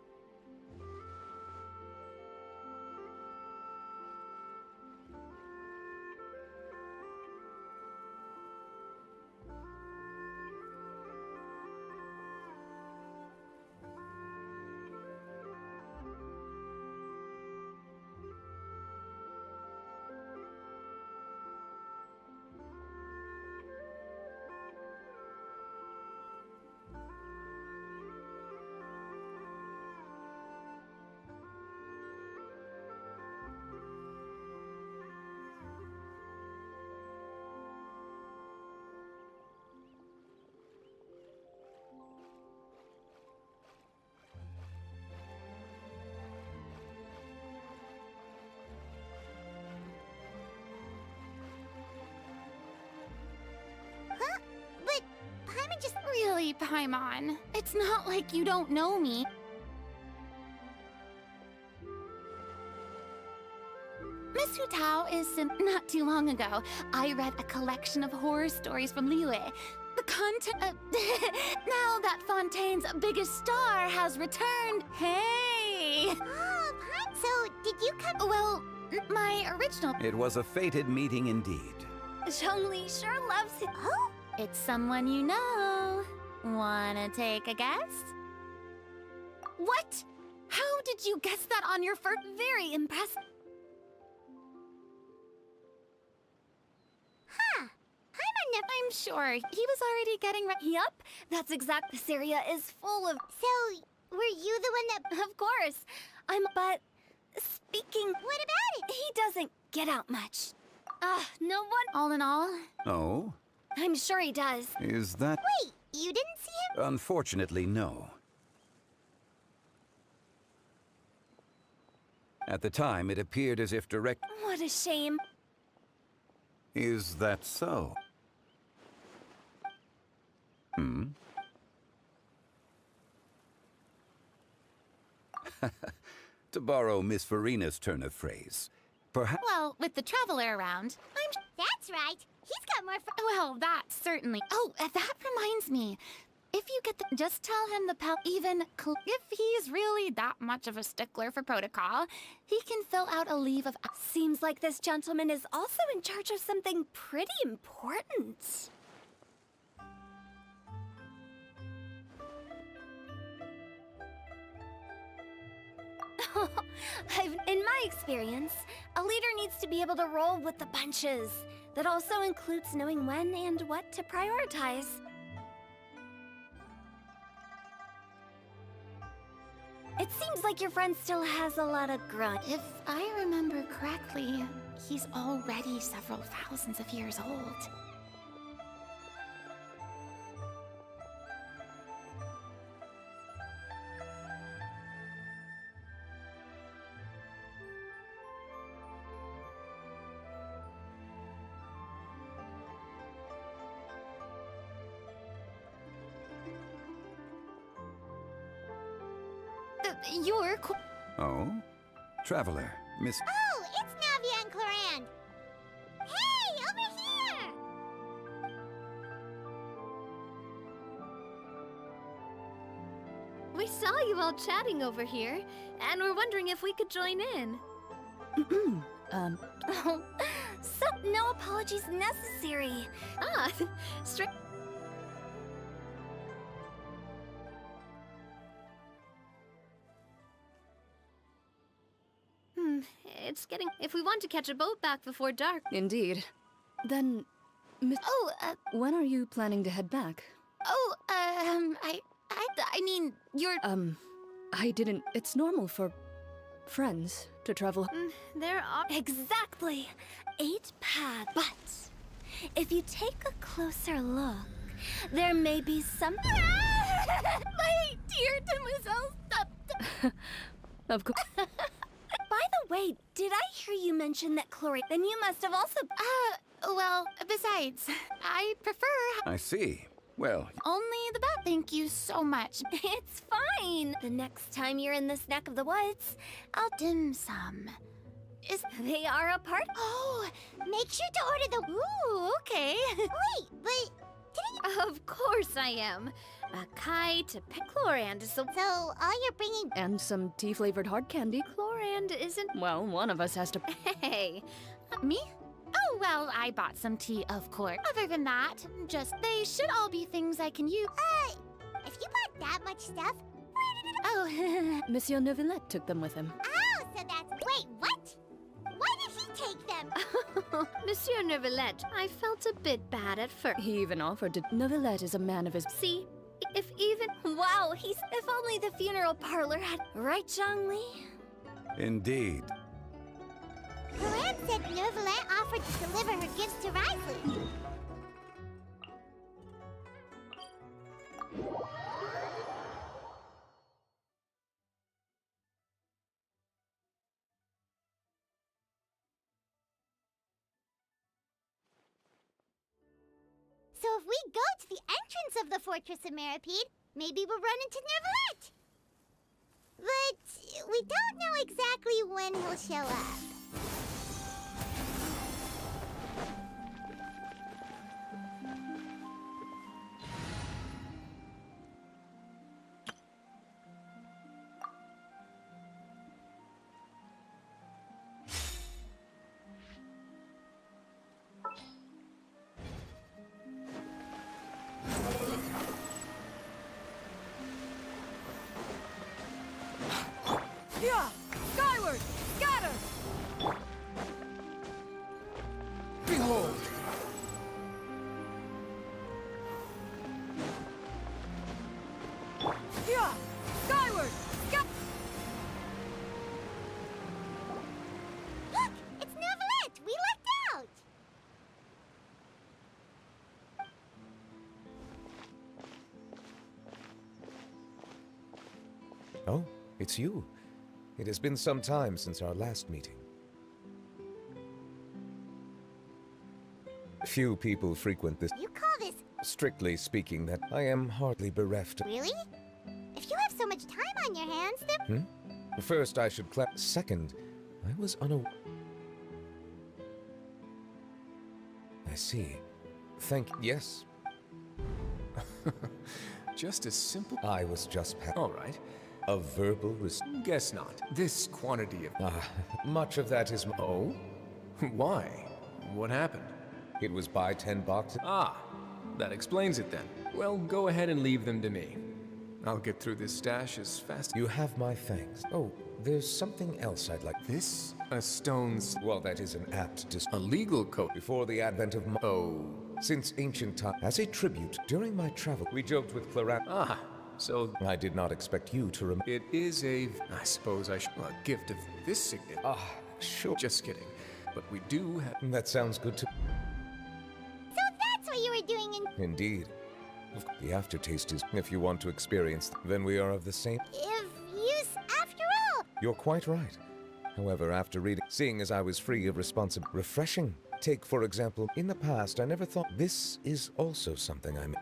S1: Really, Paimon. It's not like you don't know me. Miss Hu Tao is not too long ago. I read a collection of horror stories from Liyue. The content. Now that Fontaine's biggest star has returned. Hey!
S5: Oh, Paimon, so did you come?
S1: Well, my original.
S7: It was a fated meeting indeed.
S6: Zhongli sure loves it.
S5: Oh?
S1: It's someone you know. Wanna take a guess? What? How did you guess that on your first?
S6: Very impressive.
S5: Huh. Paimon never.
S1: I'm sure he was already getting ready.
S6: Yup, that's exact. This area is full of.
S5: So, were you the one that...
S6: Of course. But speaking.
S5: What about it?
S6: He doesn't get out much. No one.
S1: All in all,
S7: Oh?
S6: I'm sure he does.
S7: Is that...
S5: Wait, you didn't see him?
S7: Unfortunately, no. At the time, it appeared as if direct...
S6: What a shame.
S7: Is that so? Hmm? To borrow Miss Farina's turn of phrase, perhaps...
S1: well, with the Traveler around, I'm...
S5: That's right. He's got more
S1: Well, that certainly... Oh, that reminds me. If you get the... Just tell him the if he's really that much of a stickler for protocol, he can fill out a leave of...
S6: Seems like this gentleman is also in charge of something pretty important. In my experience, a leader needs to be able to roll with the punches. That also includes knowing when and what to prioritize. It seems like your friend still has a lot of grunt.
S1: If I remember correctly, he's already several thousands of years old. You're
S7: Oh? Traveler, Miss...
S5: Oh, it's Navia and Cloran. Hey, over here!
S6: We saw you all chatting over here, and we're wondering if we could join in. So, no apologies necessary. Straight. It's getting... If we want to catch a boat back before dark...
S2: Indeed. Then, when are you planning to head back?
S1: I mean, you're...
S2: I didn't... It's normal for friends to travel...
S6: There are... Exactly! 8 paths. But, if you take a closer look, there may be some...
S1: My dear demoiselle, stop!
S2: Of course...
S6: By the way, did I hear you mention that chlorine? Then you must have also...
S1: Well, besides, I prefer...
S7: I see. Well...
S1: Only the best. Thank you so much.
S6: It's fine. The next time you're in this neck of the woods,
S1: I'll dim sum.
S6: They are a part...
S5: Oh, make sure to order the...
S1: Ooh, okay.
S5: Wait, but...
S6: Of course I am. A kite, a Chlorand is the...
S5: So, all you're bringing...
S2: And some tea-flavored hard candy.
S6: Chlorand isn't...
S2: Well, one of us has to...
S6: Hey.
S1: Me? Oh, well, I bought some tea, of course. Other than that, they should all be things I can use.
S5: If you bought that much stuff, where did it...
S1: Oh,
S2: Monsieur Neuvillette took them with him.
S5: Oh, so that's... Wait, what? Why did he take them?
S6: Monsieur Neuvillette, I felt a bit bad at first.
S2: He even offered to... Neuvillette is a man of his...
S6: See? If even... Wow, if only the funeral parlor had... Right, Zhongli?
S7: Indeed.
S5: Cloran said Neuvillette offered to deliver her gifts to Risley. So if we go to the entrance of the Fortress of Meripede, maybe we'll run into Neuvillette. But we don't know exactly when he'll show up.
S11: Yeah! Skyward! Scatter!
S3: Behold!
S11: Yeah! Skyward!
S5: Look! It's Neuvillette! We lucked out!
S8: Oh, it's you. It has been some time since our last meeting. Few people frequent this.
S5: You call this...
S8: Strictly speaking, that I am hardly bereft.
S5: Really? If you have so much time on your hands, then...
S8: First, I should clap. Second, I was unaware. I see. Yes.
S3: Just as simple.
S8: I was just
S3: All right.
S8: a verbal
S3: Guess not. This quantity of.
S8: much of that is.
S3: Oh? Why? What happened?
S8: It was buy 10 boxes.
S3: Ah, that explains it then. Well, go ahead and leave them to me. I'll get through this stash as fast.
S8: You have my thanks. Oh, there's something else I'd like.
S3: This? A stone's.
S8: Well, that is an apt
S3: A legal code.
S8: Before the advent of
S3: Oh.
S8: Since ancient times, as a tribute, during my travel, we joked with Clarat.
S3: Ah, so.
S8: I did not expect you to remember.
S3: It is a. I suppose I should. A gift of this significance.
S8: Ah, sure.
S3: Just kidding. But we do have.
S8: That sounds good to.
S5: So that's what you were doing in...
S8: Indeed. The aftertaste is, if you want to experience, then we are of the same.
S5: If use after all.
S8: You're quite right. However, after reading, seeing as I was free of responsibility, refreshing. Take, for example, in the past, I never thought this is also something I'm.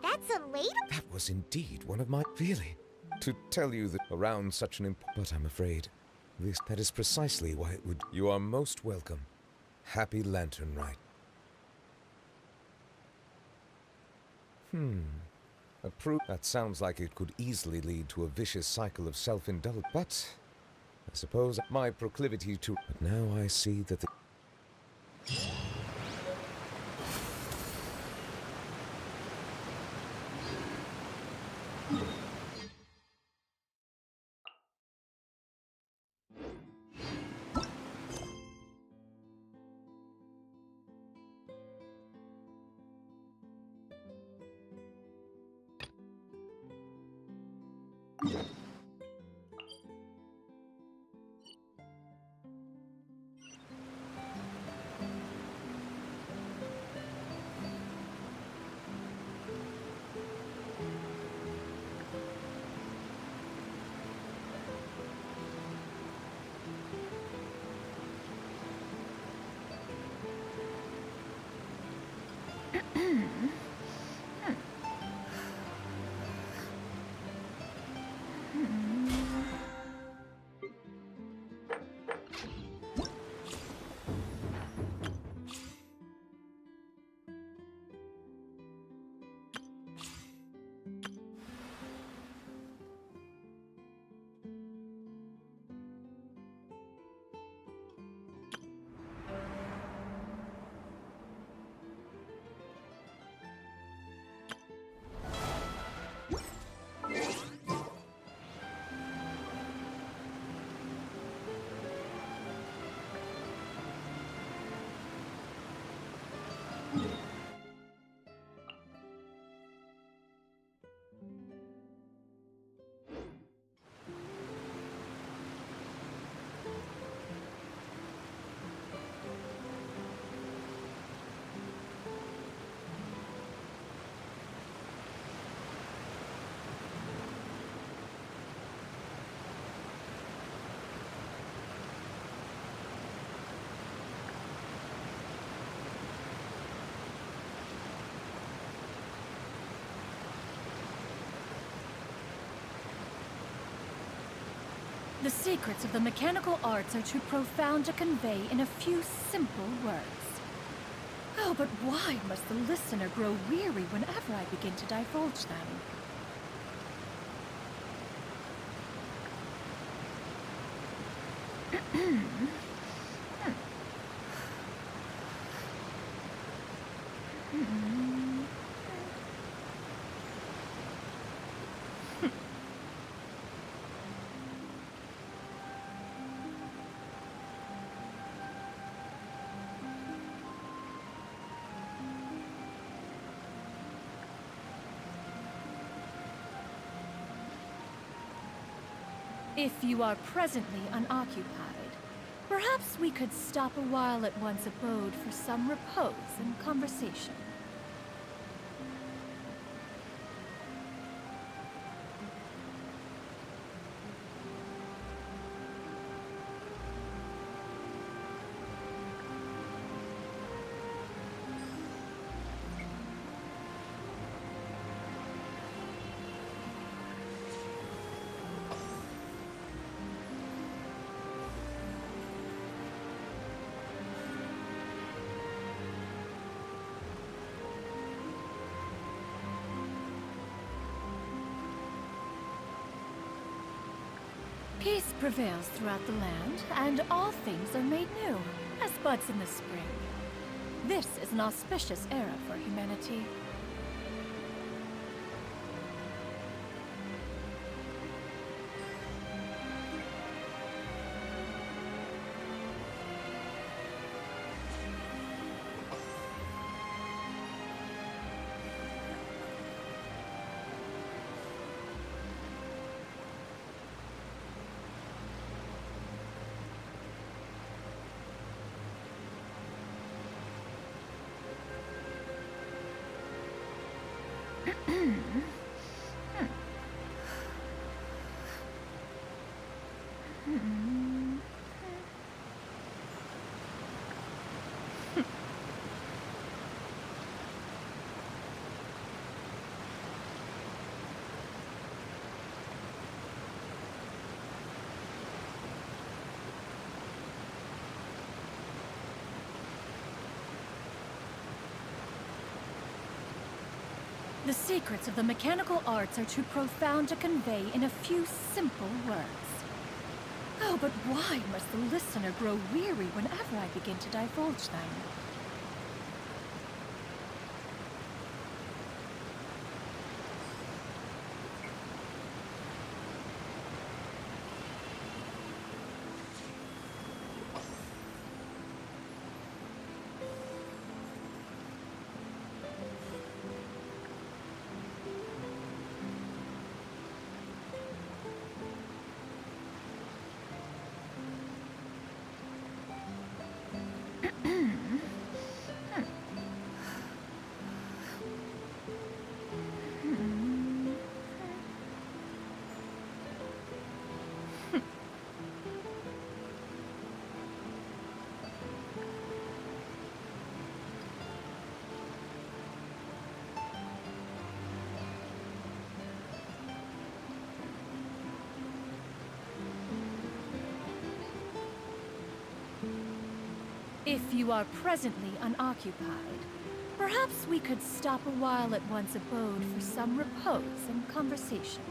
S5: That's a ladle?
S8: That was indeed one of my. Really? To tell you that around such an but I'm afraid. That is precisely why it would. You are most welcome. Happy Lantern Rite. That sounds like it could easily lead to a vicious cycle of self-indulgence. But I suppose my proclivity to. But now I see that the.
S12: The secrets of the mechanical arts are too profound to convey in a few simple words. Oh, but why must the listener grow weary whenever I begin to divulge them? If you are presently unoccupied, perhaps we could stop a while at one's abode for some repose and conversation. Peace prevails throughout the land, and all things are made new, as buds in the spring. This is an auspicious era for humanity. The secrets of the mechanical arts are too profound to convey in a few simple words. Oh, but why must the listener grow weary whenever I begin to divulge them? If you are presently unoccupied, perhaps we could stop a while at one's abode for some repose and conversation.